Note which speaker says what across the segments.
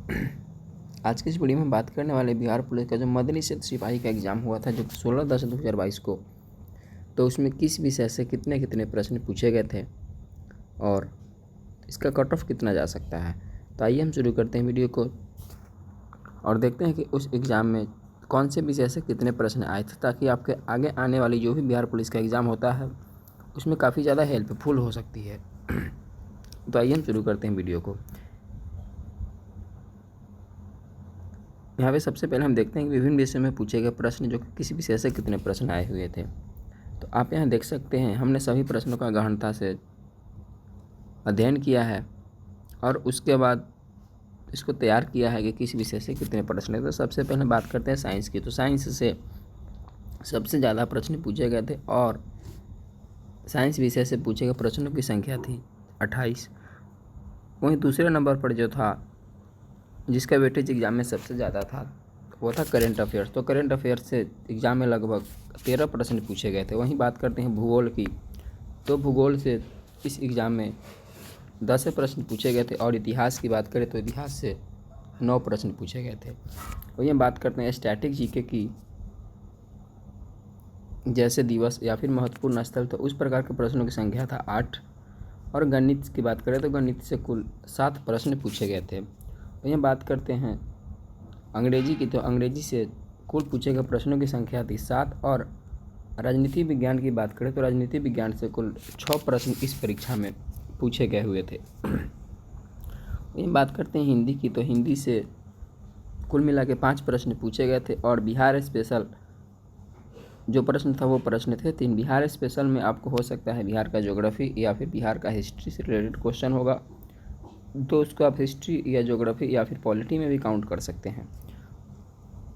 Speaker 1: आज की इस वीडियो में बात करने वाले बिहार पुलिस का जो मद्यनिषेध सिपाही का एग्ज़ाम हुआ था जो 16/10/2022 को, तो उसमें किस विषय से कितने कितने प्रश्न पूछे गए थे और इसका कट ऑफ कितना जा सकता है। तो आइए हम शुरू करते हैं वीडियो को और देखते हैं कि उस एग्ज़ाम में कौन से विषय से कितने प्रश्न आए थे, ताकि आपके आगे आने वाली जो भी बिहार पुलिस का एग्ज़ाम होता है उसमें काफ़ी ज़्यादा हेल्पफुल हो सकती है। तो आइए हम शुरू करते हैं वीडियो को। यहाँ पे सबसे पहले हम देखते हैं कि विभिन्न विषयों में पूछे गए प्रश्न जो कि किसी विषय से कितने प्रश्न आए हुए थे। तो आप यहाँ देख सकते हैं हमने सभी प्रश्नों का गहनता से अध्ययन किया है और उसके बाद इसको तैयार किया है कि किस विषय से कितने प्रश्न है। तो सबसे पहले बात करते हैं साइंस की। तो साइंस से सबसे ज़्यादा प्रश्न पूछे गए थे और साइंस विषय से पूछे गए प्रश्नों की संख्या थी 28। वहीं दूसरे नंबर पर जो था जिसका वेटेज एग्ज़ाम में सबसे ज़्यादा था वो था करेंट अफेयर्स। तो करेंट अफेयर्स से एग्ज़ाम में लगभग 13 प्रश्न पूछे गए थे। वहीं बात करते हैं भूगोल की, तो भूगोल से इस एग्ज़ाम में 10 प्रश्न पूछे गए थे और इतिहास की बात करें तो इतिहास से 9 प्रश्न पूछे गए थे। वहीं बात करते हैं स्टैटिक जीके की, जैसे दिवस या फिर महत्वपूर्ण स्थल, तो उस प्रकार के प्रश्नों की संख्या था 8। और गणित की बात करें तो गणित से कुल 7 प्रश्न पूछे गए थे। वहीं बात करते हैं अंग्रेजी की, तो अंग्रेजी से कुल पूछे गए प्रश्नों की संख्या थी 7। और राजनीति विज्ञान की बात करें तो राजनीति विज्ञान से कुल 6 प्रश्न इस परीक्षा में पूछे गए हुए थे। वहीं बात करते हैं हिंदी की, तो हिंदी से कुल मिला के 5 प्रश्न पूछे गए थे और बिहार स्पेशल जो प्रश्न था वो प्रश्न थे 3। बिहार स्पेशल में आपको हो सकता है बिहार का ज्योग्राफी या फिर बिहार का हिस्ट्री से रिलेटेड क्वेश्चन होगा, तो उसको आप हिस्ट्री या ज्योग्राफी या फिर पॉलिटी में भी काउंट कर सकते हैं।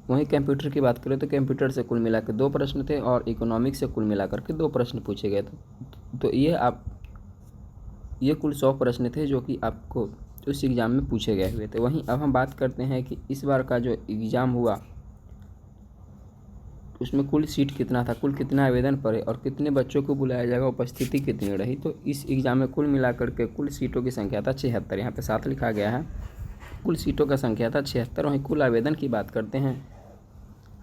Speaker 1: वहीं कंप्यूटर की बात करें तो कंप्यूटर से कुल मिलाकर 2 प्रश्न थे और इकोनॉमिक्स से कुल मिलाकर के 2 प्रश्न पूछे गए थे। तो ये कुल 100 प्रश्न थे जो कि आपको उस एग्ज़ाम में पूछे गए हुए थे। वहीं अब हम बात करते हैं कि इस बार का जो एग्ज़ाम हुआ उसमें कुल सीट कितना था, कुल कितना आवेदन पड़े और कितने बच्चों को बुलाया जाएगा, उपस्थिति कितनी रही। तो इस एग्ज़ाम में कुल मिलाकर के कुल सीटों की संख्या था 76। यहाँ पे 7 लिखा गया है, कुल सीटों का संख्या था 76। वहीं कुल आवेदन की बात करते हैं,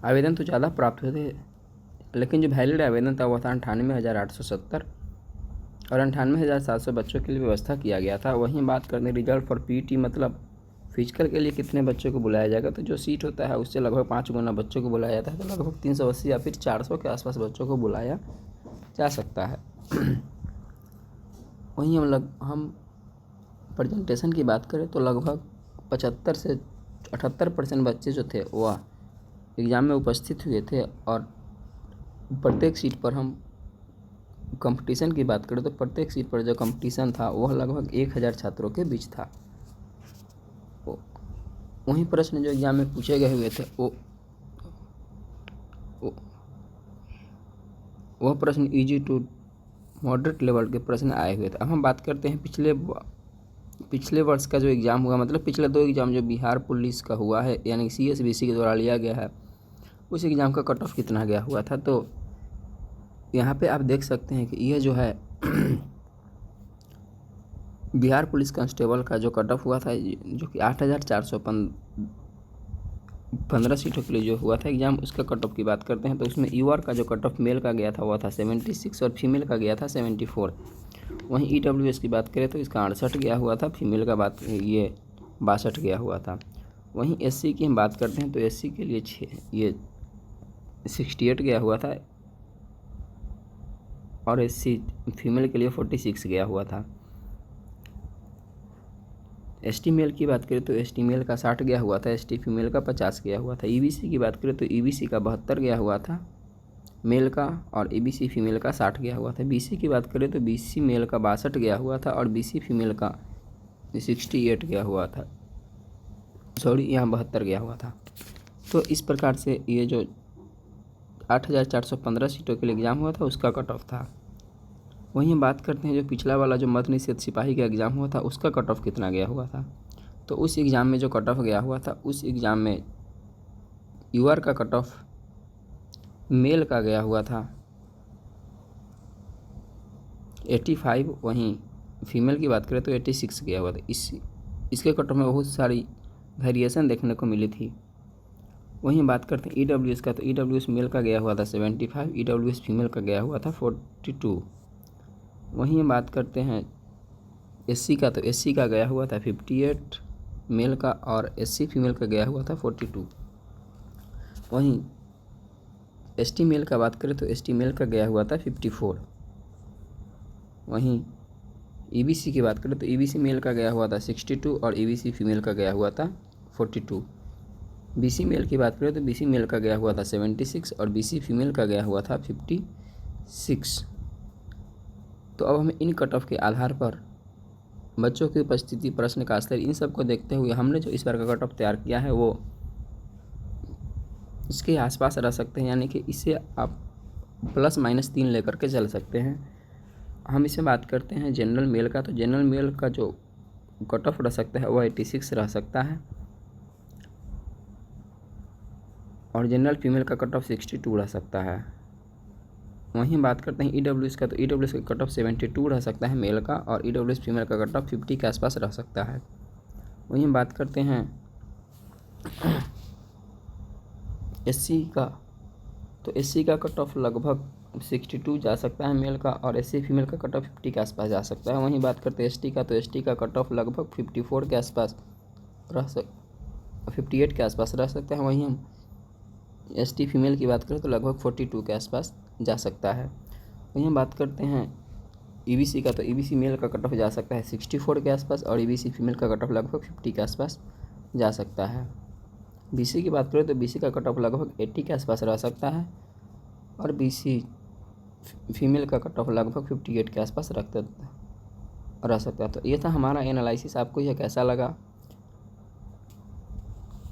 Speaker 1: आवेदन तो ज़्यादा प्राप्त हुए थे लेकिन जो वैलिड आवेदन था वह था 98,870 और 98,700 बच्चों के लिए व्यवस्था किया गया था। वहीं बात करते हैं रिजल्ट फॉर पीटी, मतलब फिजिकल के लिए कितने बच्चों को बुलाया जाएगा, तो जो सीट होता है उससे लगभग 5 गुना बच्चों को बुलाया जाता है, तो लगभग 380 या फिर 400 के आसपास बच्चों को बुलाया जा सकता है। वहीं हम प्रेजेंटेशन की बात करें तो लगभग 75 से 78% बच्चे जो थे वह एग्ज़ाम में उपस्थित हुए थे। और प्रत्येक सीट पर हम कंपटीशन की बात करें तो प्रत्येक सीट पर जो कंपटीशन था वह लगभग 1000 छात्रों के बीच था। वहीं प्रश्न जो एग्ज़ाम में पूछे गए हुए थे वह प्रश्न इजी टू मॉडरेट लेवल के प्रश्न आए हुए थे। अब हम बात करते हैं पिछले वर्ष का जो एग्ज़ाम हुआ, मतलब पिछले 2 एग्ज़ाम जो बिहार पुलिस का हुआ है यानी कि CSBC के द्वारा लिया गया है, उस एग्ज़ाम का कट ऑफ कितना गया हुआ था। तो यहाँ पे आप देख सकते हैं कि यह जो है बिहार पुलिस कांस्टेबल का जो कट ऑफ हुआ था जो कि 8,415 सीटों के लिए जो हुआ था एग्ज़ाम, उसका कट ऑफ की बात करते हैं तो उसमें यूआर का जो कट ऑफ मेल का गया था वह था 76 और फीमेल का गया था 74। वहीं EWS की बात करें तो इसका 68 गया हुआ था, फीमेल का बात ये 62 गया हुआ था। वहीं SC की हम बात करते हैं तो SC के लिए ये 68 गया हुआ था और SC फीमेल के लिए 46 गया हुआ था। ST मेल की बात करें तो ST मेल का 60 गया हुआ था, ST फीमेल का 50 गया हुआ था। EBC की बात करें तो EBC का 72 गया हुआ था मेल का और EBC फीमेल का 60 गया हुआ था। BC की बात करें तो BC मेल का 62 गया हुआ था और BC फीमेल का 68 गया हुआ था, यहाँ 72 गया हुआ था। तो इस प्रकार से ये जो 8,415 सीटों के लिए एग्ज़ाम हुआ था उसका कट ऑफ था। वहीं हम बात करते हैं जो पिछला वाला जो मद्यनिषेध सिपाही का एग्ज़ाम हुआ था उसका कट ऑफ कितना गया हुआ था। तो उस एग्ज़ाम में जो कट ऑफ गया हुआ था उस एग्ज़ाम में यूआर का कट ऑफ मेल का गया हुआ था 85, वहीं फीमेल की बात करें तो 86 गया हुआ था। इसके कट ऑफ में बहुत सारी वेरिएशन देखने को मिली थी। वहीं बात करते हैं EWS का, तो EWS मेल का गया हुआ था 75, EWS फीमेल का गया हुआ था 42। वहीं बात करते हैं SC का, तो SC का गया हुआ था 58 मेल का और SC फीमेल का गया हुआ था 42। वहीं ST मेल का बात करें तो ST मेल का गया हुआ था 54। वहीं EBC की बात करें तो EBC मेल का गया हुआ था 62 और EBC फीमेल का गया हुआ था 42। BC मेल की बात करें तो BC मेल का गया हुआ था 76 और BC फीमेल का गया हुआ था 56। तो अब हमें इन कट ऑफ के आधार पर बच्चों की उपस्थिति, प्रश्न का स्तर, इन सब को देखते हुए हमने जो इस बार का कट ऑफ तैयार किया है वो इसके आसपास रह सकते हैं, यानी कि इसे आप ±3 लेकर के चल सकते हैं। हम इसे बात करते हैं जनरल मेल का, तो जनरल मेल का जो कट ऑफ रह सकता है वह 86 रह सकता है और जनरल फीमेल का कट ऑफ 62 रह सकता है। वहीं बात करते हैं EWS का, तो EWS का कट ऑफ 72 रह सकता है मेल का और EWS फीमेल का कट ऑफ 50 के आसपास रह सकता है। वहीं बात करते हैं SC का, तो SC का कट ऑफ लगभग 62 जा सकता है मेल का और SC फीमेल का कट ऑफ 50 के आसपास जा सकता है। वहीं बात करते हैं ST का, तो ST का कट ऑफ लगभग 54 के आसपास 58 के आसपास रह सकता है। वहीं हम ST फीमेल की बात करें तो लगभग 42 के आसपास जा सकता है। वहीं हम बात करते हैं EBC का, तो EBC मेल का कट ऑफ जा सकता है 64 के आसपास और EBC फीमेल का कट ऑफ लगभग 50 के आसपास जा सकता है। BC की बात करें तो BC का कट ऑफ लगभग 80 के आसपास रह सकता है और BC फीमेल का कट ऑफ लगभग 58 के आसपास रह सकता है। तो ये था हमारा एनालिसिस। आपको यह कैसा लगा?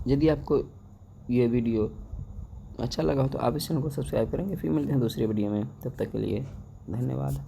Speaker 1: यदि आपको ये वीडियो अच्छा लगा हो तो आप इस चैनल को सब्सक्राइब करेंगे। फिर मिलते हैं दूसरे वीडियो में, तब तक के लिए धन्यवाद।